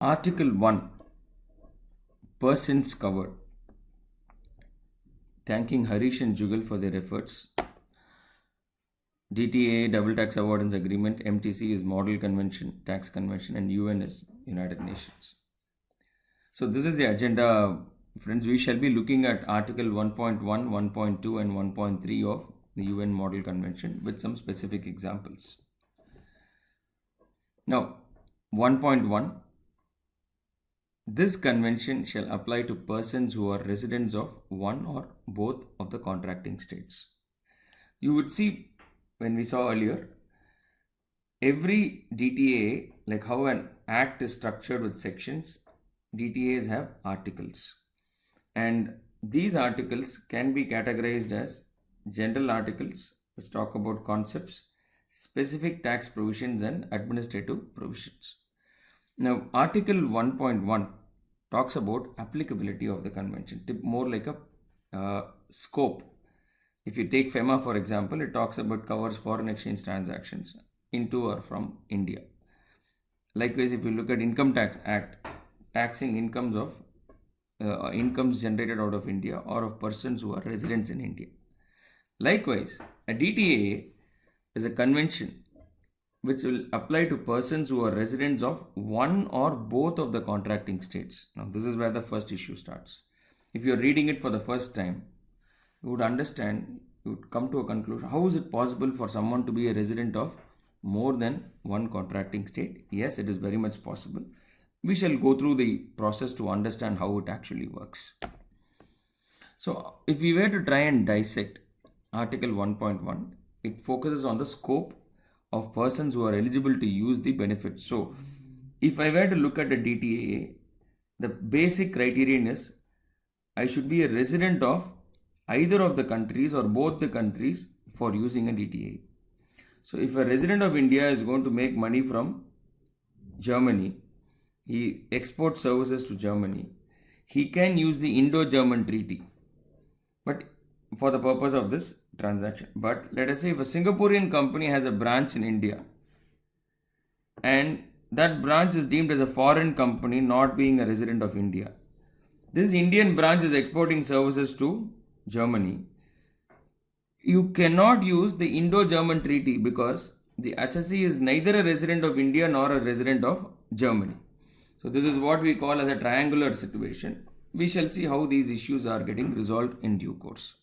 Article 1, Persons Covered. Thanking Harish and Jugal for their efforts. DTA, Double Tax Avoidance Agreement, MTC is Model Convention, Tax Convention, and UN is United Nations. So this is the agenda, friends. We shall be looking at Article 1.1, 1.2 and 1.3 of the UN Model Convention with some specific examples. Now, 1.1. This convention shall apply to persons who are residents of one or both of the contracting states. You would see, when we saw earlier, every DTA, like how an act is structured with sections, DTAs have articles. And these articles can be categorized as general articles, which talk about concepts, specific tax provisions, and administrative provisions. Now, Article 1.1 talks about applicability of the convention, more like a scope. If you take FEMA, for example, it talks about covers foreign exchange transactions into or from India. Likewise, if you look at Income Tax Act, taxing incomes of incomes generated out of India or of persons who are residents in India. Likewise, a DTA is a convention which will apply to persons who are residents of one or both of the contracting states. Now, this is where the first issue starts. If you are reading it for the first time, you would understand, you would come to a conclusion. How is it possible for someone to be a resident of more than one contracting state? Yes, it is very much possible. We shall go through the process to understand how it actually works. So, if we were to try and dissect Article 1.1, it focuses on the scope of persons who are eligible to use the benefits. So, if I were to look at a DTA, the basic criterion is I should be a resident of either of the countries or both the countries for using a DTA. So, if a resident of India is going to make money from Germany, he exports services to Germany, he can use the Indo-German Treaty, but for the purpose of this transaction. But let us say if a Singaporean company has a branch in India and that branch is deemed as a foreign company, not being a resident of India, this Indian branch is exporting services to Germany, you cannot use the Indo-German Treaty because the assessee is neither a resident of India nor a resident of Germany. So this is what we call as a triangular situation. We shall see how these issues are getting resolved in due course.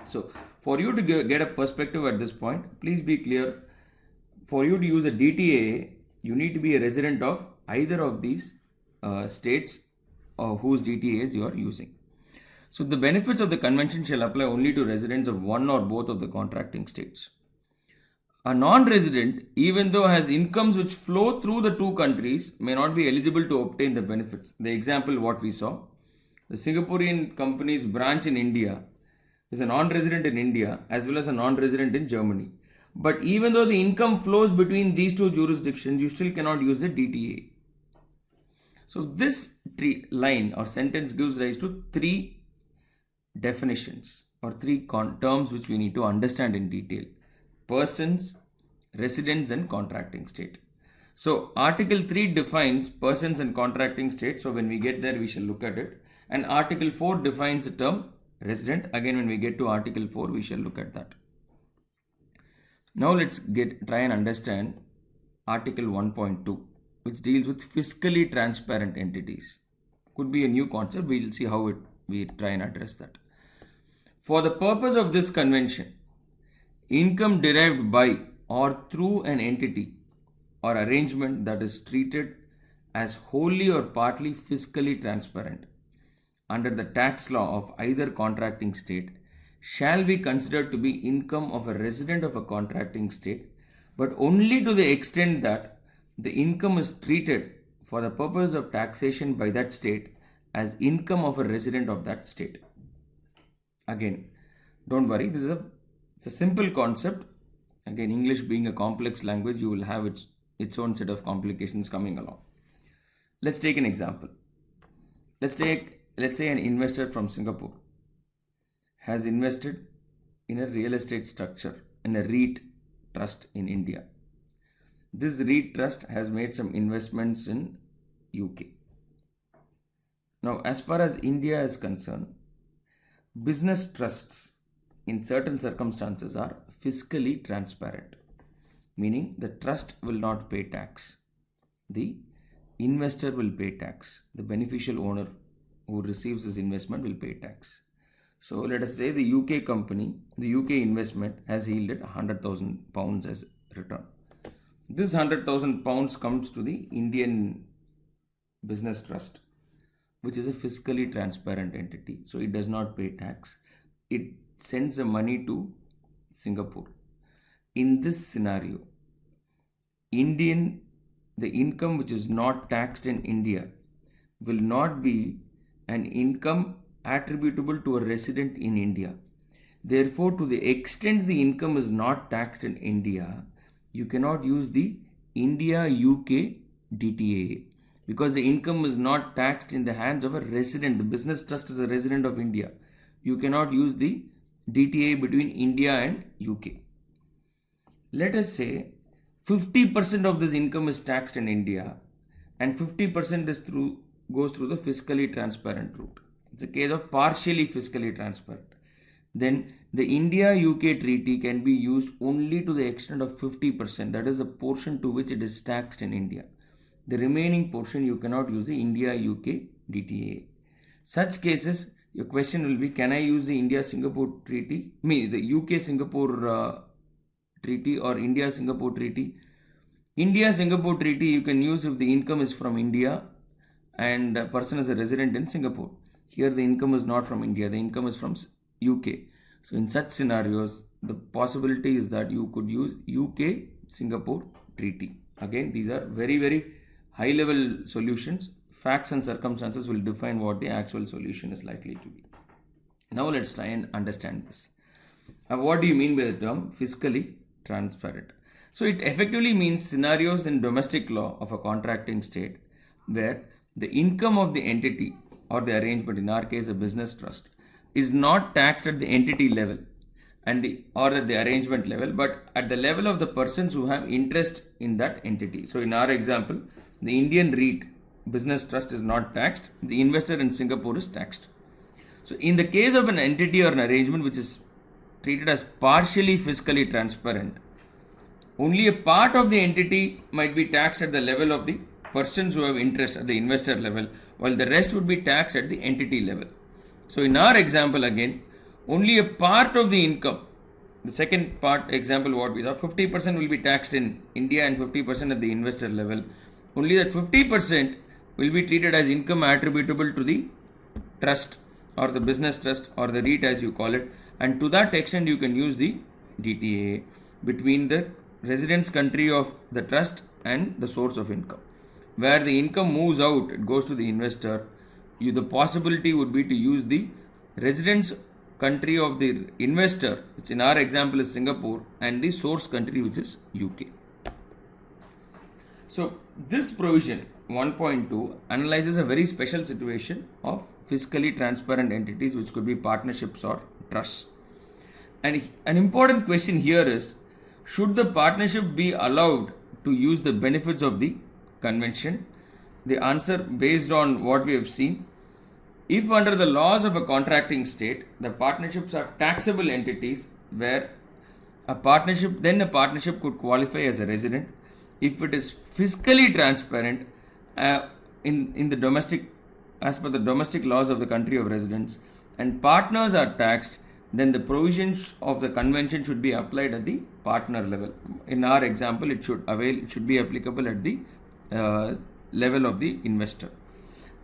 So for you to get a perspective at this point, please be clear. For you to use a DTA, you need to be a resident of either of these states whose DTAs you are using. So the benefits of the convention shall apply only to residents of one or both of the contracting states. A non-resident, even though has incomes which flow through the two countries, may not be eligible to obtain the benefits. The example what we saw, the Singaporean company's branch in India is a non-resident in India as well as a non-resident in Germany. But even though the income flows between these two jurisdictions, you still cannot use a DTA. So this line or sentence gives rise to three definitions or three terms which we need to understand in detail: persons, residents, and contracting state. So Article 3 defines persons and contracting state. So when we get there, we shall look at it. And Article 4 defines the term resident. Again, when we get to Article 4, we shall look at that. Now let's try and understand Article 1.2, which deals with fiscally transparent entities. Could be a new concept. We will see how we try and address that. For the purpose of this convention, income derived by or through an entity or arrangement that is treated as wholly or partly fiscally transparent under the tax law of either contracting state shall be considered to be income of a resident of a contracting state, but only to the extent that the income is treated for the purpose of taxation by that state as income of a resident of that state. Again, don't worry, it's a simple concept. Again, English being a complex language, you will have its own set of complications coming along. Let's take an example. Let's say an investor from Singapore has invested in a real estate structure in a REIT trust in India. This REIT trust has made some investments in UK. Now, as far as India is concerned, business trusts in certain circumstances are fiscally transparent, meaning the trust will not pay tax. The investor will pay tax. The beneficial owner who receives this investment will pay tax. So let us say the UK company, the UK investment has yielded £100,000 as return. This £100,000 comes to the Indian business trust, which is a fiscally transparent entity. So it does not pay tax. It sends the money to Singapore. In this scenario, the income which is not taxed in India will not be an income attributable to a resident in India. Therefore, to the extent the income is not taxed in India, you cannot use the India UK DTA because the income is not taxed in the hands of a resident. The business trust is a resident of India. You cannot use the DTA between India and UK. Let us say 50% of this income is taxed in India and 50% goes through the fiscally transparent route. It's a case of partially fiscally transparent. Then the India-UK treaty can be used only to the extent of 50%. That is the portion to which it is taxed in India. The remaining portion you cannot use the India-UK DTA. Such cases, your question will be, can I use the India-Singapore treaty? The UK-Singapore treaty or India-Singapore treaty? India-Singapore treaty you can use if the income is from India and a person is a resident in Singapore. Here the income is not from India, the income is from UK. So in such scenarios, the possibility is that you could use UK-Singapore treaty. Again, these are very, very high level solutions. Facts and circumstances will define what the actual solution is likely to be. Now let's try and understand this. What do you mean by the term fiscally transparent? So it effectively means scenarios in domestic law of a contracting state where the income of the entity or the arrangement, in our case a business trust, is not taxed at the entity level or at the arrangement level, but at the level of the persons who have interest in that entity. So in our example, the Indian REIT business trust is not taxed, the investor in Singapore is taxed. So in the case of an entity or an arrangement which is treated as partially fiscally transparent, only a part of the entity might be taxed at the level of the persons who have interest at the investor level, while the rest would be taxed at the entity level. So in our example again, only a part of the income, the second part example what we saw, 50% will be taxed in India and 50% at the investor level. Only that 50% will be treated as income attributable to the trust or the business trust or the REIT as you call it, and to that extent you can use the DTA between the residence country of the trust and the source of income. Where the income moves out, it goes to the investor. The possibility would be to use the residence country of the investor, which in our example is Singapore, and the source country, which is UK. So this provision 1.2 analyzes a very special situation of fiscally transparent entities, which could be partnerships or trusts. And an important question here is, should the partnership be allowed to use the benefits of the convention? The answer, based on what we have seen, if under the laws of a contracting state, the partnerships are taxable entities where a partnership could qualify as a resident if it is fiscally transparent in the domestic, as per the domestic laws of the country of residence, and partners are taxed, then the provisions of the convention should be applied at the partner level. In our example, it should be applicable at the level of the investor.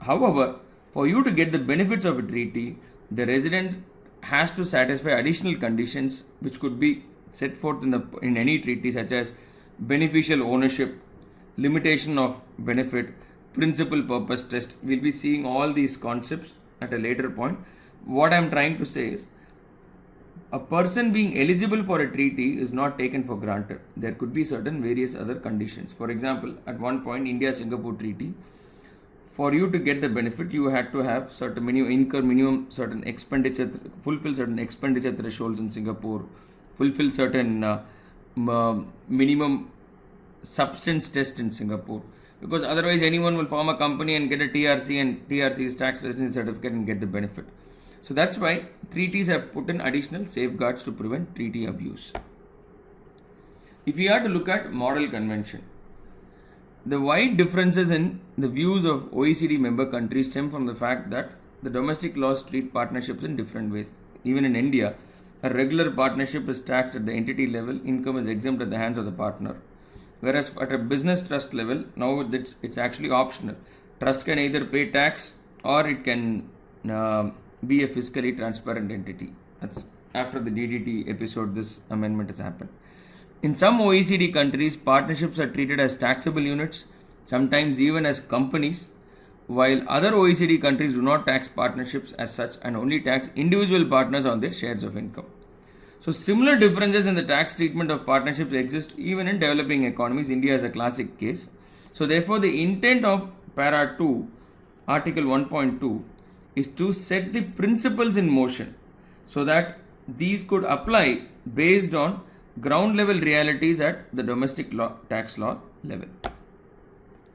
However, for you to get the benefits of a treaty, the resident has to satisfy additional conditions which could be set forth in any treaty, such as beneficial ownership, limitation of benefit, principal purpose test. We'll be seeing all these concepts at a later point. What I'm trying to say is, a person being eligible for a treaty is not taken for granted. There could be certain various other conditions. For example, at one point, India-Singapore treaty, for you to get the benefit, you had to have certain minimum certain expenditure, fulfill certain expenditure thresholds in Singapore, fulfill certain minimum substance test in Singapore. because otherwise anyone will form a company and get a TRC, and TRC is tax residency certificate, and get the benefit. So that's why treaties have put in additional safeguards to prevent treaty abuse. If we are to look at model convention, the wide differences in the views of OECD member countries stem from the fact that the domestic laws treat partnerships in different ways. Even in India, a regular partnership is taxed at the entity level, income is exempt at the hands of the partner. Whereas at a business trust level, now it's actually optional. Trust can either pay tax or it can be a fiscally transparent entity. That's after the DDT episode, this amendment has happened. In some OECD countries, partnerships are treated as taxable units, sometimes even as companies, while other OECD countries do not tax partnerships as such and only tax individual partners on their shares of income. So similar differences in the tax treatment of partnerships exist even in developing economies. India is a classic case. So therefore, the intent of Para 2, Article 1.2 is to set the principles in motion so that these could apply based on ground level realities at the domestic tax law level.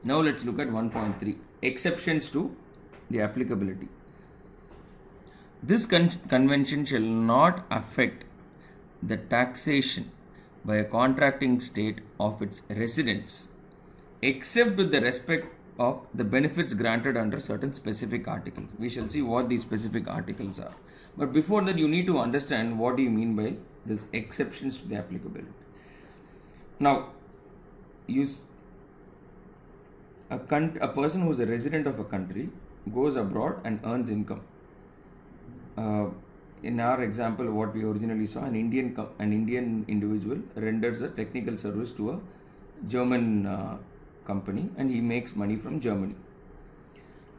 Now let's look at 1.3, exceptions to the applicability. This convention shall not affect the taxation by a contracting state of its residents, except with the respect of the benefits granted under certain specific articles. We shall see what these specific articles are. But before that, you need to understand what do you mean by these exceptions to the applicability. Now, a person who is a resident of a country goes abroad and earns income. In our example, what we originally saw, an Indian individual renders a technical service to a German company, and he makes money from Germany.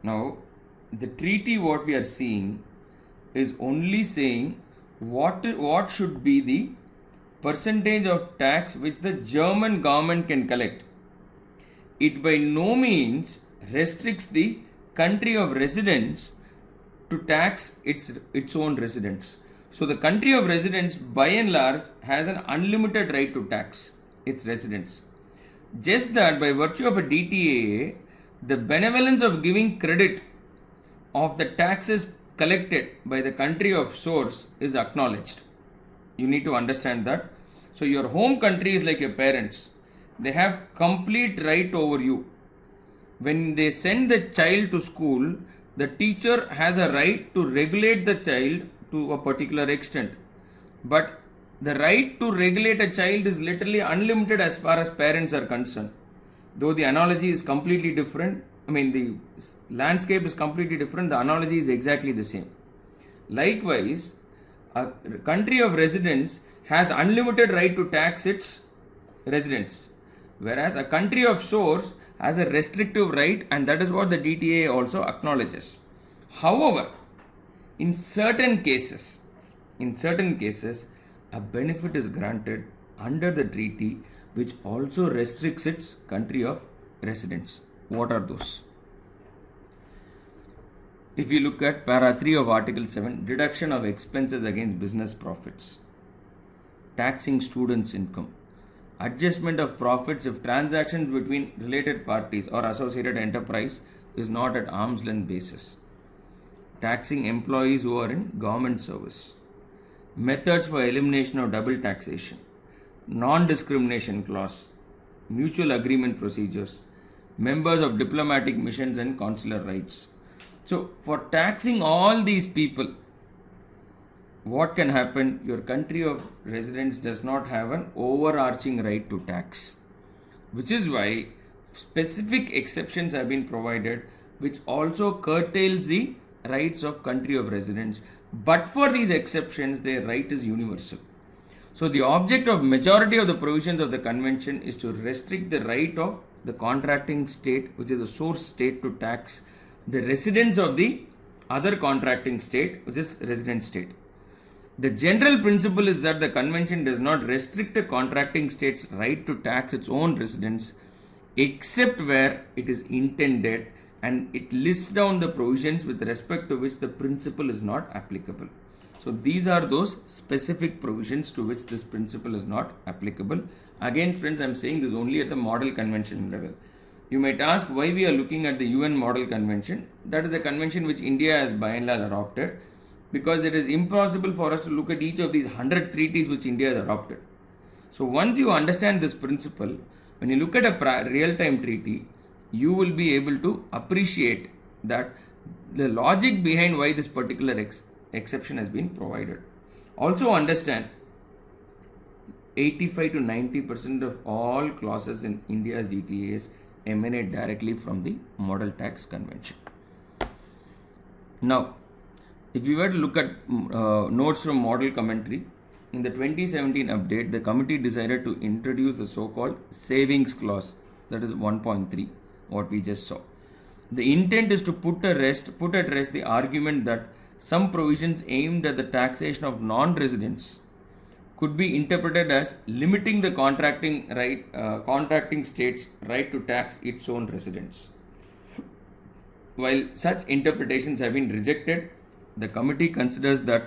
Now, the treaty what we are seeing is only saying what should be the percentage of tax which the German government can collect. It by no means restricts the country of residence to tax its own residents. So the country of residence by and large has an unlimited right to tax its residents. Just that by virtue of a DTAA, the benevolence of giving credit of the taxes collected by the country of source is acknowledged. You need to understand that. So your home country is like your parents. They have complete right over you. When they send the child to school, the teacher has a right to regulate the child to a particular extent. But the right to regulate a child is literally unlimited as far as parents are concerned. Though the analogy is completely different, the landscape is completely different, the analogy is exactly the same. Likewise, a country of residence has unlimited right to tax its residents, whereas a country of source has a restrictive right, and that is what the DTA also acknowledges. However, in certain cases, a benefit is granted under the treaty which also restricts its country of residence. What are those? If you look at Para 3 of Article 7, deduction of expenses against business profits, taxing students' income, adjustment of profits if transactions between related parties or associated enterprise is not at arm's length basis, taxing employees who are in government service, methods for elimination of double taxation, non-discrimination clause, mutual agreement procedures, members of diplomatic missions and consular rights. So for taxing all these people, what can happen? Your country of residence does not have an overarching right to tax, which is why specific exceptions have been provided which also curtails the rights of country of residence. But for these exceptions, their right is universal. So the object of majority of the provisions of the convention is to restrict the right of the contracting state, which is the source state, to tax the residents of the other contracting state, which is resident state. The general principle is that the convention does not restrict a contracting state's right to tax its own residents except where it is intended, and it lists down the provisions with respect to which the principle is not applicable. So these are those specific provisions to which this principle is not applicable. Again, friends, I am saying this only at the model convention level. You might ask why we are looking at the UN Model Convention. That is a convention which India has by and large adopted, because it is impossible for us to look at each of these 100 treaties which India has adopted. So once you understand this principle, when you look at a real-time treaty, you will be able to appreciate that the logic behind why this particular exception has been provided. Also understand 85 to 90% of all clauses in India's DTAs emanate directly from the Model Tax Convention. Now, if we were to look at notes from model commentary, in the 2017 update, the committee decided to introduce the so-called savings clause, that is 1.3, what we just saw. The intent is to put at rest the argument that some provisions aimed at the taxation of non-residents could be interpreted as limiting the contracting state's right to tax its own residents. While such interpretations have been rejected, the committee considers that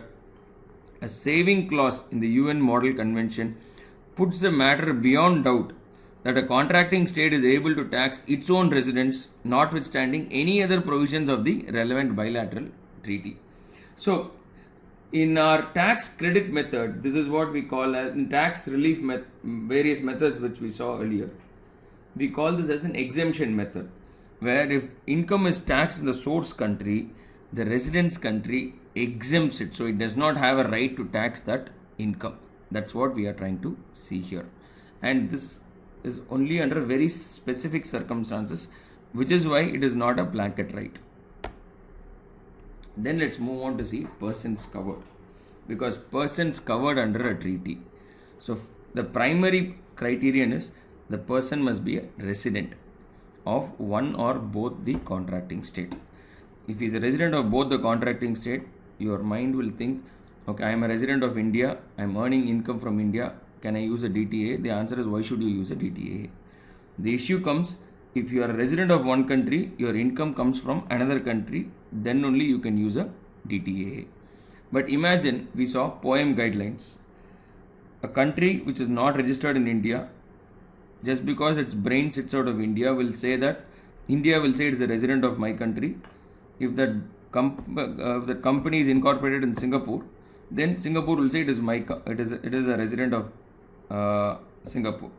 a saving clause in the UN Model Convention puts the matter beyond doubt that a contracting state is able to tax its own residents, notwithstanding any other provisions of the relevant bilateral treaty. So, in our tax credit method, this is what we call as in tax relief various methods which we saw earlier. We call this as an exemption method, where if income is taxed in the source country, the residence country exempts it, so it does not have a right to tax that income. That's what we are trying to see here, and this is only under very specific circumstances, which is why it is not a blanket right. Then let's move on to see persons covered, because persons covered under a treaty. So the primary criterion is the person must be a resident of one or both the contracting state. If he is a resident of both the contracting state, your mind will think, okay, I am a resident of India, I am earning income from India, can I use a DTA? The answer is, why should you use a DTA? The issue comes, if you are a resident of one country, your income comes from another country, then only you can use a DTA. But imagine we saw POEM guidelines. A country which is not registered in India, just because its brain sits out of India, will say that India will say it is a resident of my country. If that company is incorporated in Singapore, then Singapore will say it is a resident of Singapore.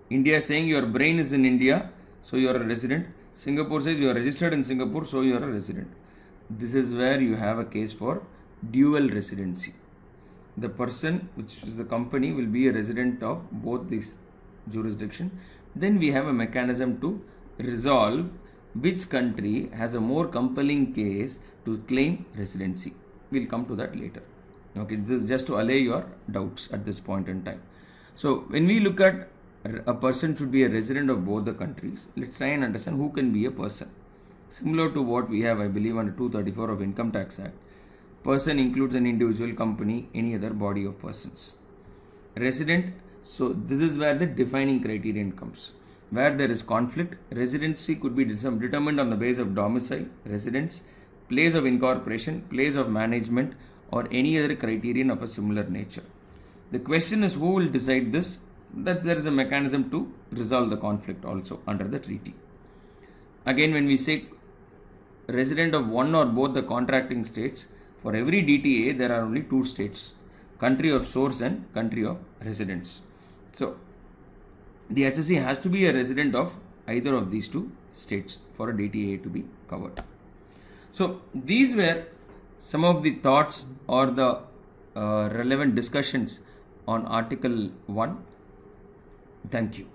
India is saying your brain is in India, so you are a resident. Singapore says you are registered in Singapore, so you are a resident. This is where you have a case for dual residency. The person, which is the company, will be a resident of both these jurisdiction. Then we have a mechanism to resolve which country has a more compelling case to claim residency. We'll come to that later. Okay, this is just to allay your doubts at this point in time. So when we look at a person should be a resident of both the countries, let's try and understand who can be a person. Similar to what we have, I believe, under 234 of Income Tax Act, person includes an individual, company, any other body of persons. Resident, so this is where the defining criterion comes. Where there is conflict, residency could be determined on the basis of domicile, residence, place of incorporation, place of management, or any other criterion of a similar nature. The question is, who will decide this? That there is a mechanism to resolve the conflict also under the treaty. Again, when we say resident of one or both the contracting states, for every DTA there are only two states, country of source and country of residence. So the SSC has to be a resident of either of these two states for a DTA to be covered. So these were some of the thoughts or the relevant discussions on Article 1. Thank you.